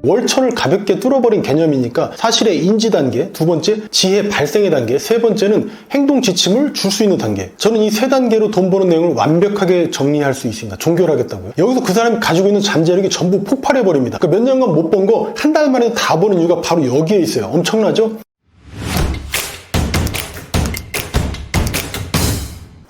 월천을 가볍게 뚫어버린 개념이니까 사실의 인지 단계, 두 번째 지혜 발생의 단계, 세 번째는 행동 지침을 줄 수 있는 단계. 저는 이 세 단계로 돈 버는 내용을 완벽하게 정리할 수 있습니다. 종결하겠다고요. 여기서 그 사람이 가지고 있는 잠재력이 전부 폭발해버립니다. 그러니까 몇 년간 못 번 거 한 달 만에 다 버는 이유가 바로 여기에 있어요. 엄청나죠?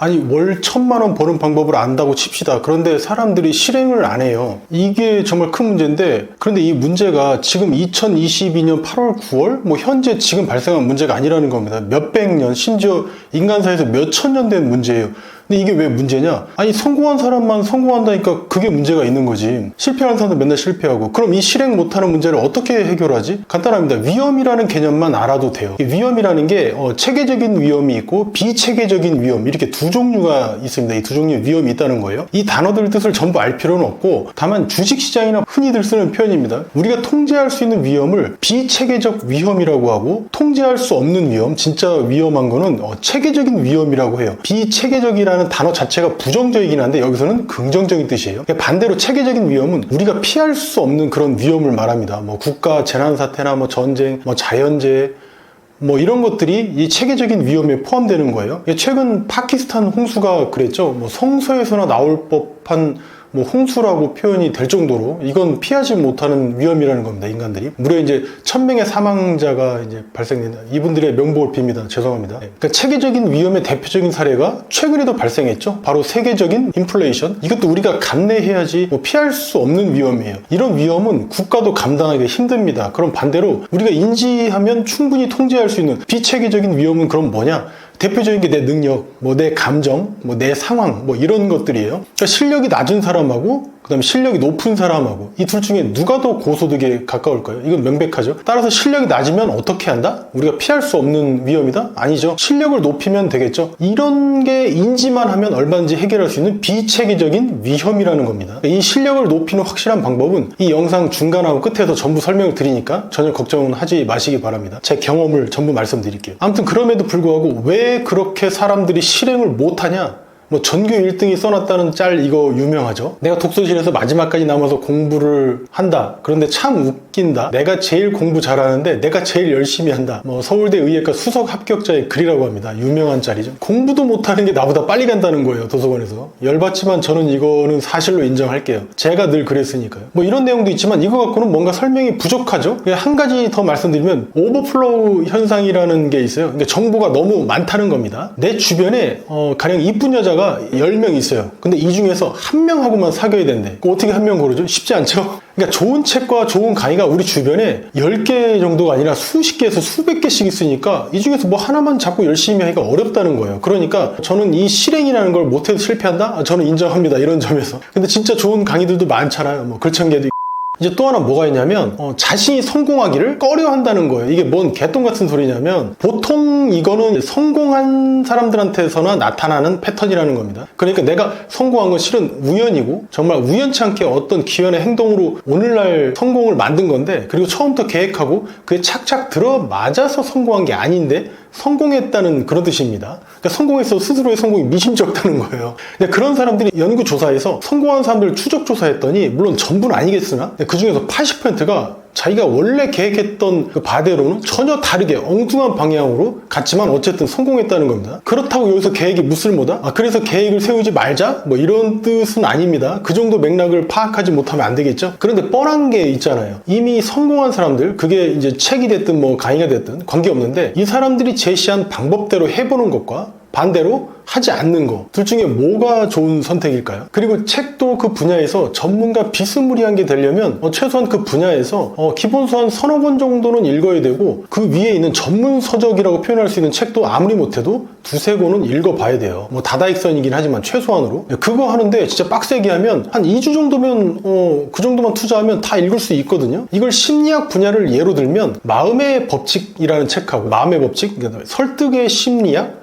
아니 월 1,000만 원 버는 방법을 안다고 칩시다. 그런데 사람들이 실행을 안 해요. 이게 정말 큰 문제인데, 그런데 이 문제가 지금 2022년 8월 9월 뭐 현재 지금 발생한 문제가 아니라는 겁니다. 몇백 년, 심지어 인간사에서 몇천 년 된 문제예요. 근데 이게 왜 문제냐? 아니 성공한 사람만 성공한다니까 그게 문제가 있는 거지. 실패하는 사람도 맨날 실패하고. 그럼 이 실행 못하는 문제를 어떻게 해결하지? 간단합니다. 위험이라는 개념만 알아도 돼요. 위험이라는 게 체계적인 위험이 있고 비체계적인 위험, 이렇게 두 종류가 있습니다. 이 두 종류의 위험이 있다는 거예요. 이 단어들 뜻을 전부 알 필요는 없고, 다만 주식시장이나 흔히들 쓰는 표현입니다. 우리가 통제할 수 있는 위험을 비체계적 위험이라고 하고, 통제할 수 없는 위험, 진짜 위험한 거는 체계적인 위험이라고 해요. 비체계적이라는 단어 자체가 부정적이긴 한데 여기서는 긍정적인 뜻이에요. 반대로 체계적인 위험은 우리가 피할 수 없는 그런 위험을 말합니다. 뭐 국가 재난사태나 뭐 전쟁, 뭐 자연재해, 뭐 이런 것들이 이 체계적인 위험에 포함되는 거예요. 최근 파키스탄 홍수가 그랬죠. 뭐 성서에서나 나올 법한 뭐 홍수라고 표현이 될 정도로 이건 피하지 못하는 위험이라는 겁니다. 인간들이 무려 이제 1,000명의 사망자가 이제 발생된다. 이분들의 명복을 빕니다. 죄송합니다. 그러니까 체계적인 위험의 대표적인 사례가 최근에도 발생했죠. 바로 세계적인 인플레이션. 이것도 우리가 감내해야지 뭐 피할 수 없는 위험이에요. 이런 위험은 국가도 감당하기가 힘듭니다. 그럼 반대로 우리가 인지하면 충분히 통제할 수 있는 비체계적인 위험은 그럼 뭐냐? 대표적인 게 내 능력, 뭐 내 감정, 뭐 내 상황, 뭐 이런 것들이에요. 그러니까 실력이 낮은 사람하고 그 다음에 실력이 높은 사람하고 이 둘 중에 누가 더 고소득에 가까울까요? 이건 명백하죠. 따라서 실력이 낮으면 어떻게 한다? 우리가 피할 수 없는 위험이다? 아니죠. 실력을 높이면 되겠죠. 이런 게 인지만 하면 얼마든지 해결할 수 있는 비체계적인 위험이라는 겁니다. 이 실력을 높이는 확실한 방법은 이 영상 중간하고 끝에서 전부 설명을 드리니까 전혀 걱정은 하지 마시기 바랍니다. 제 경험을 전부 말씀드릴게요. 아무튼 그럼에도 불구하고 왜 그렇게 사람들이 실행을 못하냐? 뭐 전교 1등이 써놨다는 짤 이거 유명하죠. 내가 독서실에서 마지막까지 남아서 공부를 한다. 그런데 참 웃긴다. 내가 제일 공부 잘하는데 내가 제일 열심히 한다. 뭐 서울대 의예과 수석 합격자의 글이라고 합니다. 유명한 짤이죠. 공부도 못하는 게 나보다 빨리 간다는 거예요. 도서관에서. 열받지만 저는 이거는 사실로 인정할게요. 제가 늘 그랬으니까요. 뭐 이런 내용도 있지만 이거 갖고는 뭔가 설명이 부족하죠. 한 가지 더 말씀드리면 오버플로우 현상이라는 게 있어요. 그러니까 정보가 너무 많다는 겁니다. 내 주변에 가령 이쁜 여자가 10명 있어요. 근데 이 중에서 한 명하고만 사귀어야 된대. 어떻게 한 명 고르죠? 쉽지 않죠? 그러니까 좋은 책과 좋은 강의가 우리 주변에 10개 정도가 아니라 수십 개에서 수백 개씩 있으니까 이 중에서 뭐 하나만 잡고 열심히 하기가 어렵다는 거예요. 그러니까 저는 이 실행이라는 걸 못해도 실패한다? 저는 인정합니다. 이런 점에서. 근데 진짜 좋은 강의들도 많잖아요. 뭐 글청계도 이제 또 하나 뭐가 있냐면 자신이 성공하기를 꺼려한다는 거예요. 이게 뭔 개똥 같은 소리냐면 보통 이거는 성공한 사람들한테서나 나타나는 패턴이라는 겁니다. 그러니까 내가 성공한 건 실은 우연이고 정말 우연치 않게 어떤 기현의 행동으로 오늘날 성공을 만든 건데, 그리고 처음부터 계획하고 그게 착착 들어맞아서 성공한 게 아닌데 성공했다는 그런 뜻입니다. 그러니까 성공해서 스스로의 성공이 미심쩍다는 거예요. 근데 그런 사람들이 연구조사에서 성공한 사람들을 추적조사했더니 물론 전부는 아니겠으나 그 중에서 80%가 자기가 원래 계획했던 그 바대로는 전혀 다르게 엉뚱한 방향으로 갔지만 어쨌든 성공했다는 겁니다. 그렇다고 여기서 계획이 무쓸모다? 그래서 계획을 세우지 말자? 뭐 이런 뜻은 아닙니다. 그 정도 맥락을 파악하지 못하면 안 되겠죠? 그런데 뻔한 게 있잖아요. 이미 성공한 사람들, 그게 이제 책이 됐든 뭐 강의가 됐든 관계없는데 이 사람들이 제시한 방법대로 해보는 것과 반대로 하지 않는 거, 둘 중에 뭐가 좋은 선택일까요? 그리고 책도 그 분야에서 전문가 비스무리한 게 되려면 최소한 그 분야에서 기본서 한 서너 권 정도는 읽어야 되고, 그 위에 있는 전문 서적이라고 표현할 수 있는 책도 아무리 못해도 두세 권은 읽어봐야 돼요. 뭐 다다익선이긴 하지만 최소한으로. 그거 하는데 진짜 빡세게 하면 한 2주 정도면 그 정도만 투자하면 다 읽을 수 있거든요. 이걸 심리학 분야를 예로 들면 마음의 법칙이라는 책하고, 마음의 법칙, 그러니까 설득의 심리학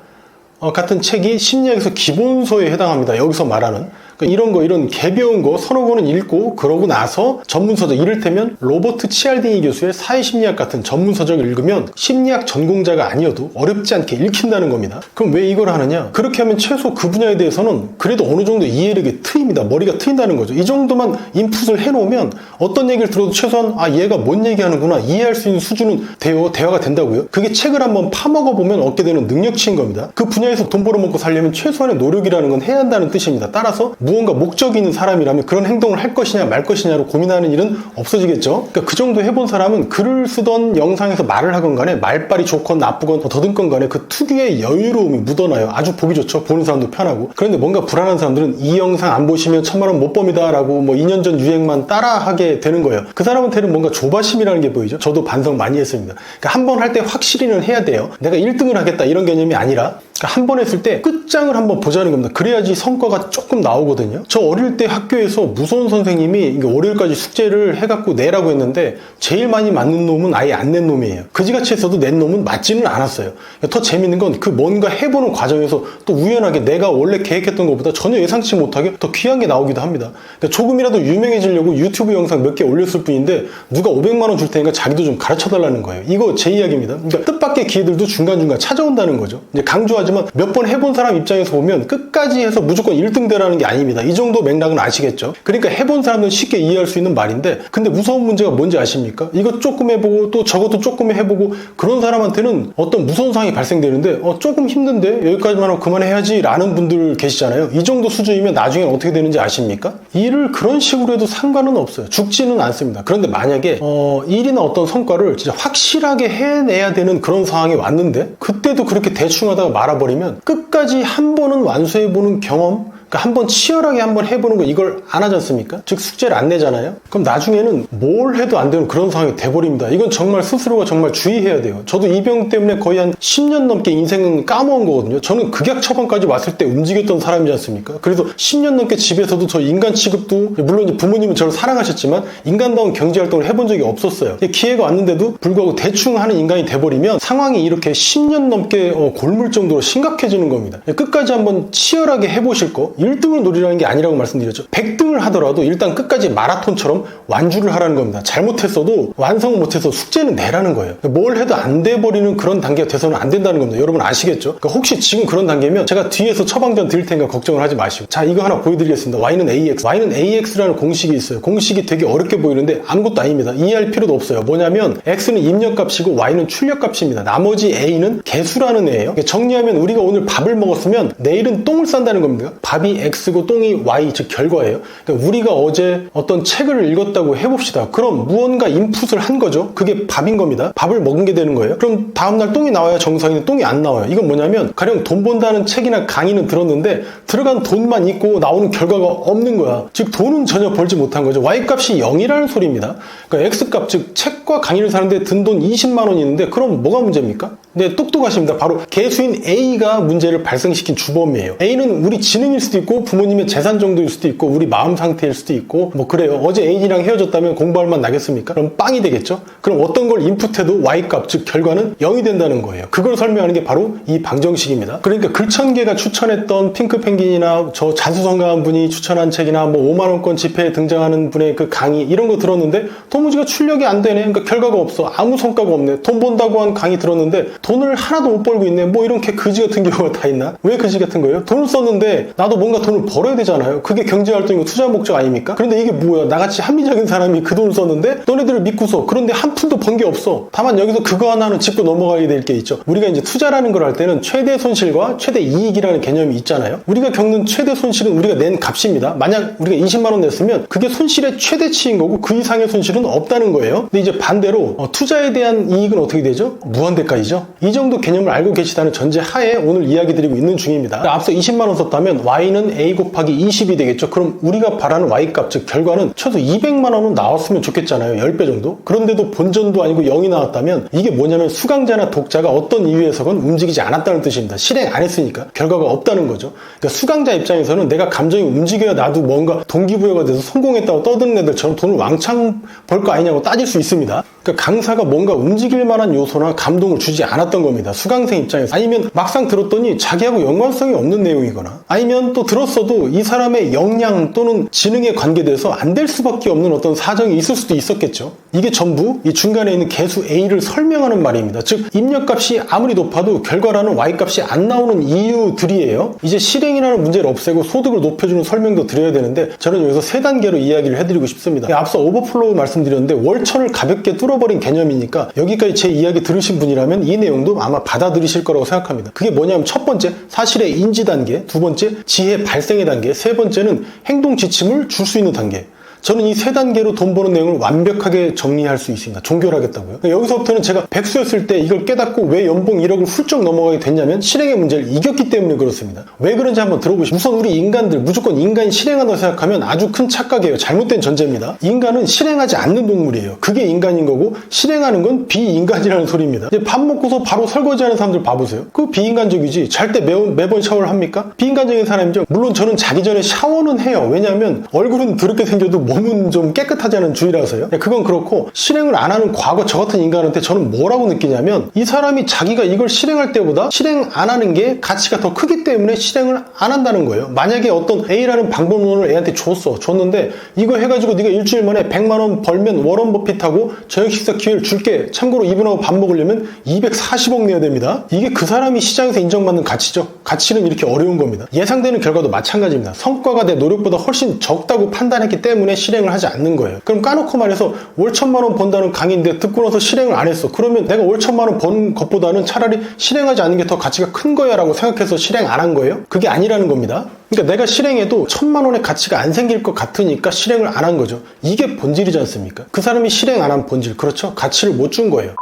같은 책이 심리학에서 기본서에 해당합니다. 여기서 말하는. 그러니까 이런 개배운 거 서너 권은 읽고 그러고 나서 전문서적, 이를테면 로버트 치알디니 교수의 사회심리학 같은 전문서적을 읽으면 심리학 전공자가 아니어도 어렵지 않게 읽힌다는 겁니다. 그럼 왜 이걸 하느냐? 그렇게 하면 최소 그 분야에 대해서는 그래도 어느 정도 이해력이 트입니다. 머리가 트인다는 거죠. 이 정도만 인풋을 해놓으면 어떤 얘기를 들어도 최소한 얘가 뭔 얘기하는구나 이해할 수 있는 수준은 대화가 된다고요. 그게 책을 한번 파먹어보면 얻게 되는 능력치인 겁니다. 그 분야에서 돈 벌어먹고 살려면 최소한의 노력이라는 건 해야 한다는 뜻입니다. 따라서 무언가 목적이 있는 사람이라면 그런 행동을 할 것이냐 말 것이냐로 고민하는 일은 없어지겠죠. 그러니까 그 정도 해본 사람은 글을 쓰던 영상에서 말을 하건 간에 말빨이 좋건 나쁘건 더듬건 간에 그 특유의 여유로움이 묻어나요. 아주 보기 좋죠. 보는 사람도 편하고. 그런데 뭔가 불안한 사람들은 이 영상 안 보시면 1000만 원 못 법니다 라고 2년 전 유행만 따라하게 되는 거예요. 그 사람한테는 뭔가 조바심이라는 게 보이죠. 저도 반성 많이 했습니다. 그러니까 한 번 할 때 확실히는 해야 돼요. 내가 1등을 하겠다 이런 개념이 아니라 한 번 했을 때 끝장을 한번 보자는 겁니다. 그래야지 성과가 조금 나오거든요. 저 어릴 때 학교에서 무서운 선생님이 월요일까지 숙제를 해갖고 내라고 했는데 제일 많이 맞는 놈은 아예 안 낸 놈이에요. 그지같이 했어도 낸 놈은 맞지는 않았어요. 더 재밌는 건 그 뭔가 해보는 과정에서 또 우연하게 내가 원래 계획했던 것보다 전혀 예상치 못하게 더 귀한 게 나오기도 합니다. 그러니까 조금이라도 유명해지려고 유튜브 영상 몇 개 올렸을 뿐인데 누가 500만 원 줄 테니까 자기도 좀 가르쳐달라는 거예요. 이거 제 이야기입니다. 그러니까 뜻밖의 기회들도 중간중간 찾아온다는 거죠. 이제 강조하지만 몇 번 해본 사람 입장에서 보면 끝까지 해서 무조건 1등 되라는 게 아닙니다. 이 정도 맥락은 아시겠죠? 그러니까 해본 사람들은 쉽게 이해할 수 있는 말인데 근데 무서운 문제가 뭔지 아십니까? 이거 조금 해보고 또 저것도 조금 해보고 그런 사람한테는 어떤 무서운 상황이 발생되는데 조금 힘든데 여기까지만 하고 그만해야지 라는 분들 계시잖아요. 이 정도 수준이면 나중에 어떻게 되는지 아십니까? 일을 그런 식으로 해도 상관은 없어요. 죽지는 않습니다. 그런데 만약에 일이나 어떤 성과를 진짜 확실하게 해내야 되는 그런 상황이 왔는데 그때도 그렇게 대충 하다가 말아버리면 끝까지 한 번은 완수해보는 경험, 그러니까 한번 치열하게 한번 해보는 거 이걸 안 하지 않습니까? 즉 숙제를 안 내잖아요? 그럼 나중에는 뭘 해도 안 되는 그런 상황이 돼버립니다. 이건 정말 스스로가 정말 주의해야 돼요. 저도 이 병 때문에 거의 한 10년 넘게 인생은 까먹은 거거든요. 저는 극약 처방까지 왔을 때 움직였던 사람이지 않습니까? 그래서 10년 넘게 집에서도 저 인간 취급도 물론 부모님은 저를 사랑하셨지만 인간다운 경제활동을 해본 적이 없었어요. 기회가 왔는데도 불구하고 대충 하는 인간이 돼버리면 상황이 이렇게 10년 넘게 골물 정도로 심각해지는 겁니다. 끝까지 한번 치열하게 해보실 거 1등을 노리라는 게 아니라고 말씀드렸죠. 100등을 하더라도 일단 끝까지 마라톤처럼 완주를 하라는 겁니다. 잘못했어도 완성을 못해서 숙제는 내라는 거예요. 뭘 해도 안 돼버리는 그런 단계가 돼서는 안 된다는 겁니다. 여러분 아시겠죠? 그러니까 혹시 지금 그런 단계면 제가 뒤에서 처방전 드릴 테니까 걱정을 하지 마시고 자 이거 하나 보여드리겠습니다. Y는 AX. Y는 AX라는 공식이 있어요. 공식이 되게 어렵게 보이는데 아무것도 아닙니다. 이해할 필요도 없어요. 뭐냐면 X는 입력값이고 Y는 출력값입니다. 나머지 A는 개수라는 애예요. 정리하면 우리가 오늘 밥을 먹었으면 내일은 똥을 싼다는 겁니다. 밥이 X고 똥이 Y, 즉 결과예요. 그러니까 우리가 어제 어떤 책을 읽었다고 해봅시다. 그럼 무언가 인풋을 한 거죠. 그게 밥인 겁니다. 밥을 먹은 게 되는 거예요. 그럼 다음날 똥이 나와야 정상인데 똥이 안 나와요. 이건 뭐냐면 가령 돈 번다는 책이나 강의는 들었는데 들어간 돈만 있고 나오는 결과가 없는 거야. 즉 돈은 전혀 벌지 못한 거죠. Y값이 0이라는 소리입니다. 그러니까 X값, 즉 책과 강의를 사는데 든 돈 20만 원이 있는데 그럼 뭐가 문제입니까? 네, 똑똑하십니다. 바로 개수인 A가 문제를 발생시킨 주범이에요. A는 우리 지능일 수도 있고 부모님의 재산 정도일 수도 있고 우리 마음 상태일 수도 있고 그래요. 어제 애인이랑 헤어졌다면 공부할 만 나겠습니까? 그럼 빵이 되겠죠? 그럼 어떤 걸 인풋해도 Y값, 즉 결과는 0이 된다는 거예요. 그걸 설명하는 게 바로 이 방정식입니다. 그러니까 글천계가 추천했던 핑크펭귄이나 저 자수성가한 분이 추천한 책이나 5만원권 지폐에 등장하는 분의 그 강의 이런 거 들었는데 도무지가 출력이 안 되네. 그러니까 결과가 없어. 아무 성과가 없네. 돈 번다고 한 강의 들었는데 돈을 하나도 못 벌고 있네. 이렇게 그지 같은 경우가 다 있나? 왜 그지 같은 거예요? 돈을 썼는데 나도 뭔가 돈을 벌어야 되잖아요. 그게 경제활동이고 투자 목적 아닙니까? 그런데 이게 뭐야? 나같이 합리적인 사람이 그 돈을 썼는데 너네들을 믿고서 그런데 한 푼도 번 게 없어. 다만 여기서 그거 하나는 짚고 넘어가게 될 게 있죠. 우리가 이제 투자라는 걸 할 때는 최대 손실과 최대 이익이라는 개념이 있잖아요. 우리가 겪는 최대 손실은 우리가 낸 값입니다. 만약 우리가 20만 원 냈으면 그게 손실의 최대치인 거고 그 이상의 손실은 없다는 거예요. 근데 이제 반대로 투자에 대한 이익은 어떻게 되죠? 무한대가이죠. 이 정도 개념을 알고 계시다는 전제 하에 오늘 이야기 드리고 있는 중입니다. 앞서 20만 원 썼다면 Y는 A 곱하기 20이 되겠죠. 그럼 우리가 바라는 Y값, 즉 결과는 최소 200만 원은 나왔으면 좋겠잖아요. 10배 정도. 그런데도 본전도 아니고 0이 나왔다면 이게 뭐냐면 수강자나 독자가 어떤 이유에서건 움직이지 않았다는 뜻입니다. 실행 안 했으니까 결과가 없다는 거죠. 그러니까 수강자 입장에서는 내가 감정이 움직여야 나도 뭔가 동기부여가 돼서 성공했다고 떠드는 애들처럼 돈을 왕창 벌 거 아니냐고 따질 수 있습니다. 그러니까 강사가 뭔가 움직일 만한 요소나 감동을 주지 않았던 겁니다. 수강생 입장에서. 아니면 막상 들었더니 자기하고 연관성이 없는 내용이거나, 아니면 또 들었어도 이 사람의 역량 또는 지능에 관계돼서 안 될 수밖에 없는 어떤 사정이 있을 수도 있었겠죠. 이게 전부 이 중간에 있는 개수 A를 설명하는 말입니다. 즉 입력값이 아무리 높아도 결과라는 Y값이 안 나오는 이유들이에요. 이제 실행이라는 문제를 없애고 소득을 높여주는 설명도 드려야 되는데, 저는 여기서 세 단계로 이야기를 해드리고 싶습니다. 앞서 오버플로우 말씀드렸는데 월천을 가볍게 뚫어버린 개념이니까 여기까지 제 이야기 들으신 분이라면 이 내용도 아마 받아들이실 거라고 생각합니다. 그게 뭐냐면, 첫 번째 사실의 인지 단계, 두 번째 지혜 발생의 단계, 세 번째는 행동 지침을 줄 수 있는 단계. 저는 이 세 단계로 돈 버는 내용을 완벽하게 정리할 수 있습니다. 종결하겠다고요. 여기서부터는 제가 백수였을 때 이걸 깨닫고 왜 연봉 1억을 훌쩍 넘어가게 됐냐면 실행의 문제를 이겼기 때문에 그렇습니다. 왜 그런지 한번 들어보시죠. 우선 우리 인간들, 무조건 인간이 실행한다고 생각하면 아주 큰 착각이에요. 잘못된 전제입니다. 인간은 실행하지 않는 동물이에요. 그게 인간인 거고, 실행하는 건 비인간이라는 소리입니다. 이제 밥 먹고서 바로 설거지하는 사람들 봐보세요. 그거 비인간적이지. 잘 때 매번 샤워를 합니까? 비인간적인 사람이죠. 물론 저는 자기 전에 샤워는 해요. 왜냐하면 얼굴은 더럽게 생겨도 몸은 좀 깨끗하지 않은 주의라서요. 그건 그렇고, 실행을 안 하는 과거 저 같은 인간한테 저는 뭐라고 느끼냐면, 이 사람이 자기가 이걸 실행할 때보다 실행 안 하는 게 가치가 더 크기 때문에 실행을 안 한다는 거예요. 만약에 어떤 A라는 방법론을 애한테 줬는데 이거 해가지고 네가 일주일 만에 100만 원 벌면 워런 버핏하고 저녁 식사 기회를 줄게. 참고로 이분하고 밥 먹으려면 240억 내야 됩니다. 이게 그 사람이 시장에서 인정받는 가치죠. 가치는 이렇게 어려운 겁니다. 예상되는 결과도 마찬가지입니다. 성과가 내 노력보다 훨씬 적다고 판단했기 때문에 실행을 하지 않는 거예요. 그럼 까놓고 말해서 월 1,000만 원 번다는 강의인데 듣고 나서 실행을 안 했어. 그러면 내가 월 1,000만 원 버는 것보다는 차라리 실행하지 않는 게 더 가치가 큰 거야 라고 생각해서 실행 안 한 거예요? 그게 아니라는 겁니다. 그러니까 내가 실행해도 1,000만 원의 가치가 안 생길 것 같으니까 실행을 안 한 거죠. 이게 본질이지 않습니까? 그 사람이 실행 안 한 본질, 그렇죠? 가치를 못 준 거예요.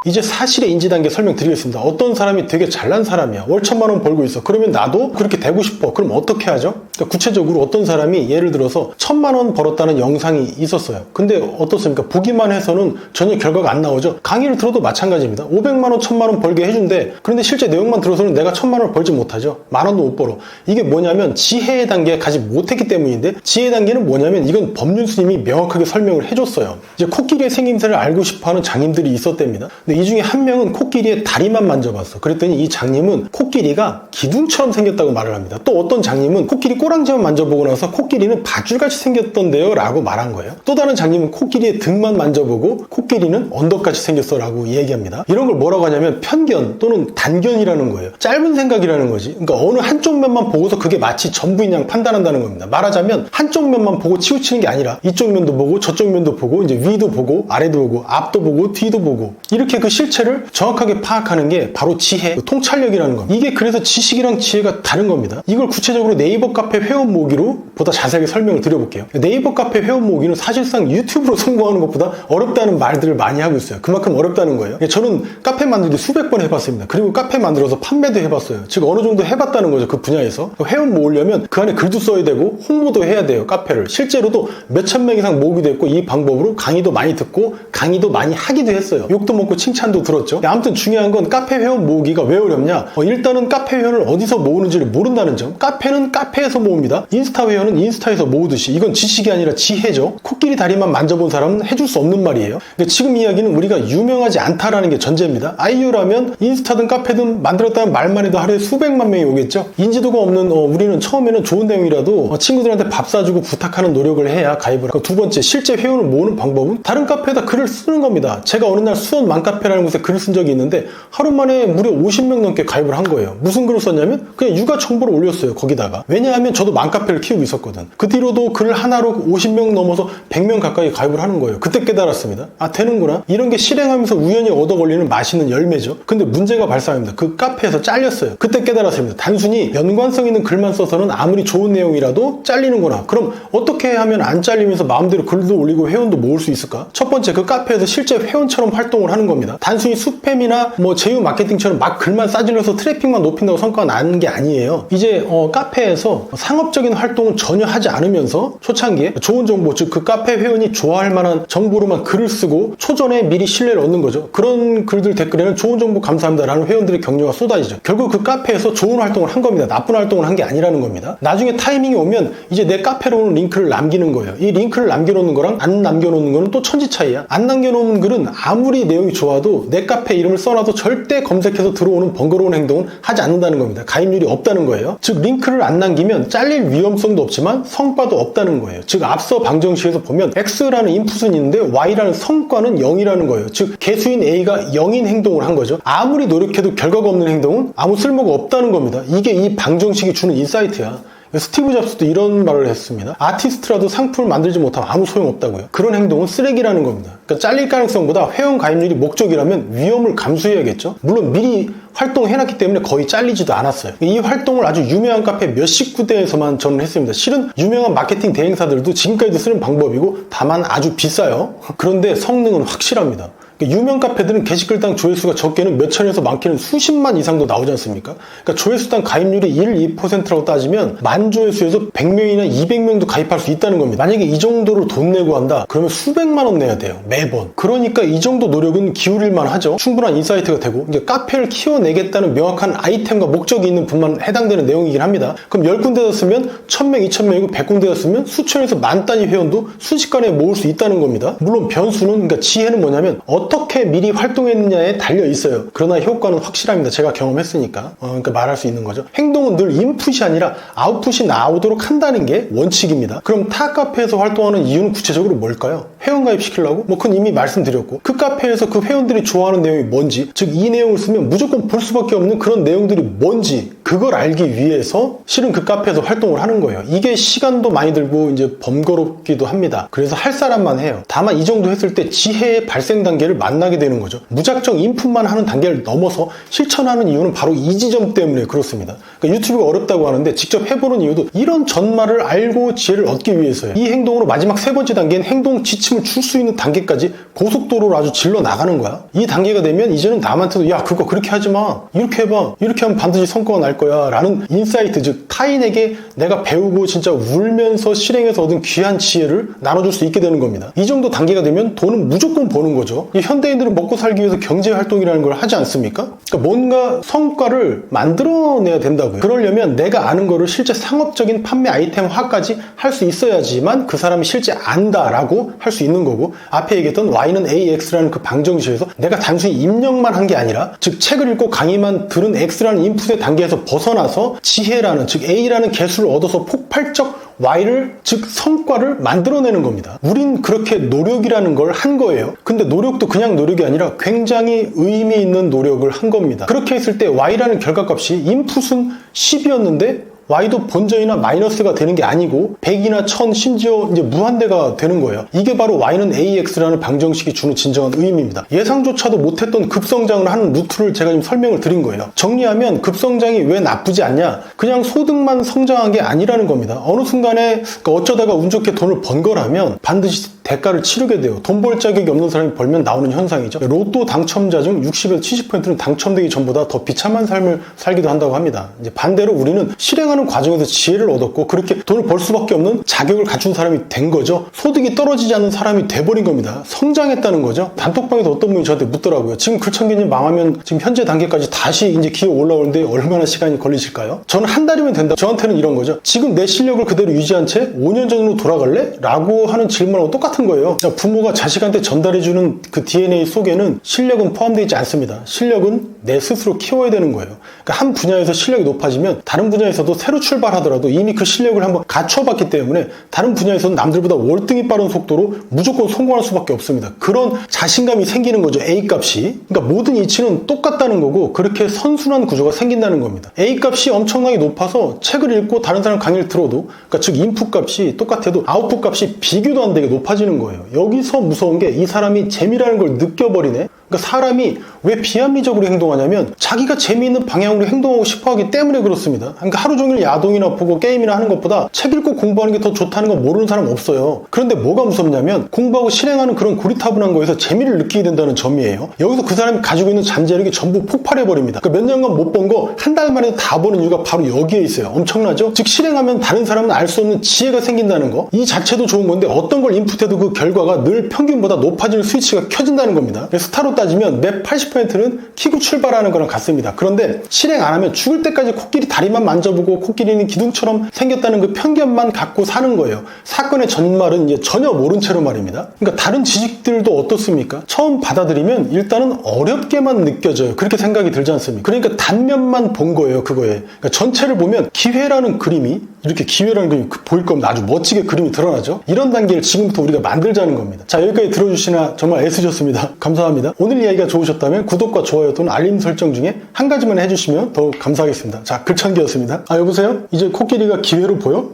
이제 사실의 인지 단계 설명드리겠습니다. 어떤 사람이 되게 잘난 사람이야. 월 1,000만 원 벌고 있어. 그러면 나도 그렇게 되고 싶어. 그럼 어떻게 하죠? 그러니까 구체적으로 어떤 사람이 예를 들어서 1,000만 원 벌었다는 영상이 있었어요. 근데 어떻습니까? 보기만 해서는 전혀 결과가 안 나오죠. 강의를 들어도 마찬가지입니다. 500만 원, 1,000만 원 벌게 해준대. 그런데 실제 내용만 들어서는 내가 1,000만 원을 벌지 못하죠. 만 원도 못 벌어. 이게 뭐냐면 지혜의 단계에 가지 못했기 때문인데, 지혜의 단계는 뭐냐면 이건 법륜 스님이 명확하게 설명을 해줬어요. 이제 코끼리의 생김새를 알고 싶어하는 장님들이 있었답니다. 근데 이 중에 한 명은 코끼리의 다리만 만져봤어. 그랬더니 이 장님은 코끼리가 기둥처럼 생겼다고 말을 합니다. 또 어떤 장님은 코끼리 꼬랑지만 만져보고 나서 코끼리는 밧줄같이 생겼던데요 라고 말한 거예요. 또 다른 장님은 코끼리의 등만 만져보고 코끼리는 언덕같이 생겼어 라고 얘기합니다. 이런 걸 뭐라고 하냐면 편견 또는 단견이라는 거예요. 짧은 생각이라는 거지. 그러니까 어느 한쪽 면만 보고서 그게 마치 전부인 양 판단한다는 겁니다. 말하자면 한쪽 면만 보고 치우치는 게 아니라 이쪽 면도 보고 저쪽 면도 보고 이제 위도 보고 아래도 보고 앞도 보고 뒤도 보고, 이렇게 그 실체를 정확하게 파악하는 게 바로 지혜, 통찰력이라는 겁니다. 이게 그래서 지식이랑 지혜가 다른 겁니다. 이걸 구체적으로 네이버 카페 회원 모으기로 보다 자세하게 설명을 드려볼게요. 네이버 카페 회원 모으기는 사실상 유튜브로 성공하는 것보다 어렵다는 말들을 많이 하고 있어요. 그만큼 어렵다는 거예요. 저는 카페 만들기 수백 번 해봤습니다. 그리고 카페 만들어서 판매도 해봤어요. 즉 어느 정도 해봤다는 거죠. 그 분야에서. 회원 모으려면 그 안에 글도 써야 되고 홍보도 해야 돼요. 카페를. 실제로도 몇천 명 이상 모으기도 했고, 이 방법으로 강의도 많이 듣고 강의도 많이 하기도 했어요. 욕도 먹고 칭찬도 들었죠. 아무튼 중요한 건 카페 회원 모으기가 왜 어렵냐? 일단은 카페 회원을 어디서 모으는지를 모른다는 점. 카페는 카페에서 모읍니다. 인스타 회원은 인스타에서 모으듯이. 이건 지식이 아니라 지혜죠. 코끼리 다리만 만져본 사람은 해줄 수 없는 말이에요. 그러니까 지금 이야기는 우리가 유명하지 않다라는 게 전제입니다. 아이유라면 인스타든 카페든 만들었다는 말만 해도 하루에 수백만 명이 오겠죠. 인지도가 없는 우리는 처음에는 좋은 내용이라도 친구들한테 밥 사주고 부탁하는 노력을 해야 가입을 하고, 두 번째 실제 회원을 모으는 방법은 다른 카페에다 글을 쓰는 겁니다. 제가 어느 날 수원 맘카페라는 곳에 글을 쓴 적이 있는데 하루 만에 무려 50명 넘게 가입을 한 거예요. 무슨 글을 썼냐면 그냥 육아 정보를 올렸어요. 거기다가. 왜냐하면 저도 맘카페를 키우고 있었거든. 그 뒤로도 글 하나로 50명 넘어서 100명 가까이 가입을 하는 거예요. 그때 깨달았습니다. 아, 되는구나. 이런 게 실행하면서 우연히 얻어 걸리는 맛있는 열매죠. 근데 문제가 발생합니다. 그 카페에서 잘렸어요. 그때 깨달았습니다. 단순히 연관성 있는 글만 써서는 아무리 좋은 내용이라도 잘리는구나. 그럼 어떻게 하면 안 잘리면서 마음대로 글도 올리고 회원도 모을 수 있을까? 첫 번째, 그 카페에서 실제 회원처럼 활동을 하는 겁니다. 겁니다. 단순히 스팸이나 뭐 제휴 마케팅처럼 막 글만 싸질러서 트래픽만 높인다고 성과가 나는 게 아니에요. 이제 카페에서 상업적인 활동을 전혀 하지 않으면서 초창기에 좋은 정보, 즉 그 카페 회원이 좋아할 만한 정보로만 글을 쓰고 초전에 미리 신뢰를 얻는 거죠. 그런 글들 댓글에는 좋은 정보 감사합니다라는 회원들의 격려가 쏟아지죠. 결국 그 카페에서 좋은 활동을 한 겁니다. 나쁜 활동을 한 게 아니라는 겁니다. 나중에 타이밍이 오면 이제 내 카페로 오는 링크를 남기는 거예요. 이 링크를 남겨놓는 거랑 안 남겨놓는 거는 또 천지 차이야. 안 남겨놓은 글은 아무리 내용이 좋아도 내 카페 이름을 써놔도 절대 검색해서 들어오는 번거로운 행동은 하지 않는다는 겁니다. 가입률이 없다는 거예요. 즉 링크를 안 남기면 잘릴 위험성도 없지만 성과도 없다는 거예요. 즉 앞서 방정식에서 보면 X라는 인풋은 있는데 Y라는 성과는 0이라는 거예요. 즉 개수인 A가 0인 행동을 한 거죠. 아무리 노력해도 결과가 없는 행동은 아무 쓸모가 없다는 겁니다. 이게 이 방정식이 주는 인사이트야. 스티브 잡스도 이런 말을 했습니다. 아티스트라도 상품을 만들지 못하면 아무 소용없다고요. 그런 행동은 쓰레기라는 겁니다. 그러니까 잘릴 가능성보다 회원 가입률이 목적이라면 위험을 감수해야겠죠. 물론 미리 활동해놨기 때문에 거의 잘리지도 않았어요. 이 활동을 아주 유명한 카페 몇십 군데에서만 저는 했습니다. 실은 유명한 마케팅 대행사들도 지금까지도 쓰는 방법이고 다만 아주 비싸요. 그런데 성능은 확실합니다. 유명 카페들은 게시글당 조회수가 적게는 몇천에서 많게는 수십만 이상도 나오지 않습니까? 그러니까 조회수당 가입률이 1, 2%라고 따지면 만 조회수에서 100명이나 200명도 가입할 수 있다는 겁니다. 만약에 이 정도로 돈 내고 한다? 그러면 수백만 원 내야 돼요. 매번. 그러니까 이 정도 노력은 기울일만 하죠. 충분한 인사이트가 되고 이제 카페를 키워내겠다는 명확한 아이템과 목적이 있는 분만 해당되는 내용이긴 합니다. 그럼 10군데다 쓰면 1000명, 2000명이고 100군데다 쓰면 수천에서 만 단위 회원도 순식간에 모을 수 있다는 겁니다. 물론 변수는 그러니까 지혜는 뭐냐면 어떻게 미리 활동했느냐에 달려 있어요. 그러나 효과는 확실합니다. 제가 경험했으니까. 그러니까 말할 수 있는 거죠. 행동은 늘 인풋이 아니라 아웃풋이 나오도록 한다는 게 원칙입니다. 그럼 타 카페에서 활동하는 이유는 구체적으로 뭘까요? 회원 가입시키려고? 그건 이미 말씀드렸고 그 카페에서 그 회원들이 좋아하는 내용이 뭔지, 즉 이 내용을 쓰면 무조건 볼 수밖에 없는 그런 내용들이 뭔지 그걸 알기 위해서 실은 그 카페에서 활동을 하는 거예요. 이게 시간도 많이 들고 이제 번거롭기도 합니다. 그래서 할 사람만 해요. 다만 이 정도 했을 때 지혜의 발생 단계를 만나게 되는 거죠. 무작정 인풋만 하는 단계를 넘어서 실천하는 이유는 바로 이 지점 때문에 그렇습니다. 그러니까 유튜브가 어렵다고 하는데 직접 해보는 이유도 이런 전말을 알고 지혜를 얻기 위해서예요. 이 행동으로 마지막 세 번째 단계는 행동 지침을 줄 수 있는 단계까지 고속도로로 아주 질러 나가는 거야. 이 단계가 되면 이제는 남한테도 야 그거 그렇게 하지 마. 이렇게 해봐. 이렇게 하면 반드시 성과가 날 거야. 라는 인사이트, 즉 타인에게 내가 배우고 진짜 울면서 실행해서 얻은 귀한 지혜를 나눠줄 수 있게 되는 겁니다. 이 정도 단계가 되면 돈은 무조건 버는 거죠. 이 현대인들은 먹고 살기 위해서 경제활동이라는 걸 하지 않습니까? 그러니까 뭔가 성과를 만들어내야 된다고요. 그러려면 내가 아는 거를 실제 상업적인 판매 아이템화까지 할 수 있어야지만 그 사람이 실제 안다라고 할 수 있는 거고, 앞에 얘기했던 Y는 AX라는 그 방정식에서 내가 단순히 입력만 한 게 아니라, 즉 책을 읽고 강의만 들은 X라는 인풋의 단계에서 벗어나서 지혜라는, 즉 A라는 개수를 얻어서 폭발적 Y를, 즉 성과를 만들어내는 겁니다. 우린 그렇게 노력이라는 걸 한 거예요. 근데 노력도 그냥 노력이 아니라 굉장히 의미 있는 노력을 한 겁니다. 그렇게 했을 때 Y라는 결과값이 인풋은 10이었는데 Y도 본전이나 마이너스가 되는 게 아니고 100이나 1000 심지어 이제 무한대가 되는 거예요. 이게 바로 Y는 AX라는 방정식이 주는 진정한 의미입니다. 예상조차도 못했던 급성장을 하는 루트를 제가 지금 설명을 드린 거예요. 정리하면 급성장이 왜 나쁘지 않냐? 그냥 소득만 성장한 게 아니라는 겁니다. 어느 순간에 어쩌다가 운 좋게 돈을 번 거라면 반드시 대가를 치르게 돼요. 돈 벌 자격이 없는 사람이 벌면 나오는 현상이죠. 로또 당첨자 중 60에서 70%는 당첨되기 전보다 더 비참한 삶을 살기도 한다고 합니다. 이제 반대로 우리는 실행하는 과정에서 지혜를 얻었고 그렇게 돈을 벌 수밖에 없는 자격을 갖춘 사람이 된 거죠. 소득이 떨어지지 않는 사람이 돼버린 겁니다. 성장했다는 거죠. 단톡방에서 어떤 분이 저한테 묻더라고요. 지금 글창기님 망하면 지금 현재 단계까지 다시 이제 기어 올라오는데 얼마나 시간이 걸리실까요? 저는 한 달이면 된다. 저한테는 이런 거죠. 지금 내 실력을 그대로 유지한 채 5년 전으로 돌아갈래? 라고 하는 질문하고 똑같은 거예요. 부모가 자식한테 전달해주는 그 DNA 속에는 실력은 포함되어 있지 않습니다. 실력은 내 스스로 키워야 되는 거예요. 그러니까 한 분야에서 실력이 높아지면 다른 분야에서도 새로 출발하더라도 이미 그 실력을 한번 갖춰봤기 때문에 다른 분야에서는 남들보다 월등히 빠른 속도로 무조건 성공할 수밖에 없습니다. 그런 자신감이 생기는 거죠. A값이. 그러니까 모든 이치는 똑같다는 거고 그렇게 선순환 구조가 생긴다는 겁니다. A값이 엄청나게 높아서 책을 읽고 다른 사람 강의를 들어도, 그러니까 즉 인풋 값이 똑같아도 아웃풋 값이 비교도 안 되게 높아지는 거예요. 여기서 무서운 게 이 사람이 재미라는 걸 느껴버리네. 그러니까 사람이 왜 비합리적으로 행동하냐면 자기가 재미있는 방향으로 행동하고 싶어 하기 때문에 그렇습니다. 그러니까 하루 종일 야동이나 보고 게임이나 하는 것보다 책 읽고 공부하는 게 더 좋다는 거 모르는 사람 없어요. 그런데 뭐가 무섭냐면 공부하고 실행하는 그런 고리타분한 거에서 재미를 느끼게 된다는 점이에요. 여기서 그 사람이 가지고 있는 잠재력이 전부 폭발해버립니다. 그러니까 몇 년간 못 본 거 한 달 만에 다 보는 이유가 바로 여기에 있어요. 엄청나죠? 즉 실행하면 다른 사람은 알 수 없는 지혜가 생긴다는 거. 이 자체도 좋은 건데 어떤 걸 인풋해도 그 결과가 늘 평균보다 높아지는 스위치가 켜진다는 겁니다. 스타로 따지면 맵 80%는 키고 출발하는 거랑 같습니다. 그런데 실행 안 하면 죽을 때까지 코끼리 다리만 만져보고 코끼리는 기둥처럼 생겼다는 그 편견만 갖고 사는 거예요. 사건의 전말은 이제 전혀 모른 채로 말입니다. 그러니까 다른 지식들도 어떻습니까? 처음 받아들이면 일단은 어렵게만 느껴져요. 그렇게 생각이 들지 않습니까? 그러니까 단면만 본 거예요, 그거에. 그러니까 전체를 보면 기회라는 그림이 이렇게 기회라는 그림이 보일 겁니다. 아주 멋지게 그림이 드러나죠. 이런 단계를 지금부터 우리가 만들자는 겁니다. 자, 여기까지 들어주시나 정말 애쓰셨습니다. 감사합니다. 오늘 이야기가 좋으셨다면 구독과 좋아요 또는 알림 설정 중에 한 가지만 해주시면 더욱 감사하겠습니다. 자, 글창기였습니다. 아, 여보세요? 이제 코끼리가 기회로 보여?